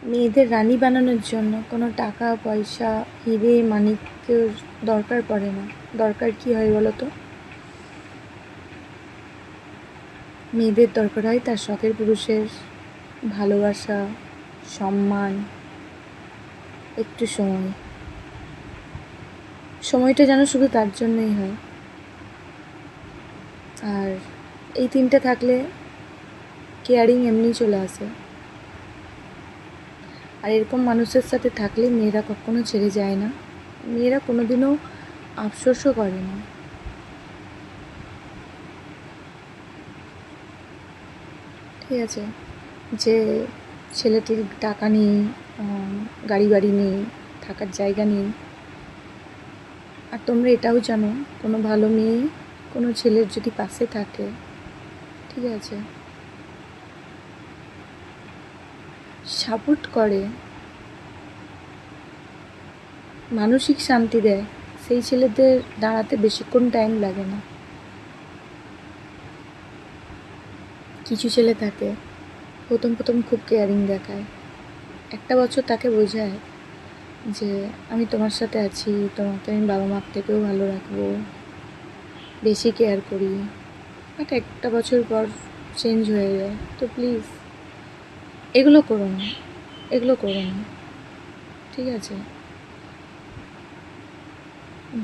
মেয়েদের রানী বানানোর জন্য কোনো টাকা পয়সা হিরে মানিক্যের দরকার পড়ে না। দরকার কি হয় বলো তো? মেয়েদের দরকার হয় তার শখের পুরুষের ভালোবাসা, সম্মান, একটু সময়টা যেন শুধু তার জন্যই হয়। আর এই তিনটে থাকলে কেয়ারিং এমনি চলে আসে। আর এরকম মানুষের সাথে থাকলে মেয়েরা কখনো ছেড়ে যায় না, মেয়েরা কোনোদিনও আফসোসও করে না। ঠিক আছে, যে ছেলেটির টাকা নেই, গাড়ি বাড়ি নেই, থাকার জায়গা নেই, আর তোমরা এটাও জানো কোনো ভালো মেয়ে কোনো ছেলের যদি পাশে থাকে, ঠিক আছে, সাপোর্ট করে, মানসিক শান্তি দেয়, সেই ছেলেদের দাঁড়াতে বেশিক্ষণ টাইম লাগে না। কিছু ছেলে থাকে প্রথম খুব কেয়ারিং দেখায়, একটা বছর তাকে বোঝায় যে আমি তোমার সাথে আছি, তোমাকে আমি বাবা মার থেকেও ভালো রাখবো, বেশি কেয়ার করি, বাট একটা বছর পর চেঞ্জ হয়ে যায়। তো প্লিজ এগুলো করো না, ঠিক আছে?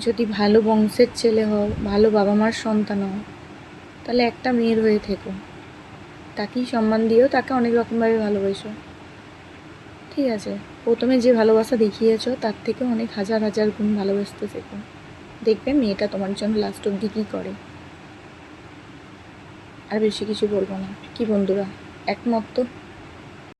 যদি ভালো বংশের ছেলে হও, ভালো বাবা মার সন্তান হও, তাহলে একটা মেয়ের হয়ে থেকো, তাকেই সম্মান দিও, তাকে অনেক রকমভাবে ভালোবাসো, ঠিক আছে? প্রথমে যে ভালোবাসা দেখিয়েছো তার থেকে অনেক হাজার হাজার গুণ ভালোবাসতে শেখো, দেখবে মেয়েটা তোমার জন্য লাস্ট অব্দি কী করে। আর বেশি কিছু বলবো না, কি বন্ধুরা, একমত তো?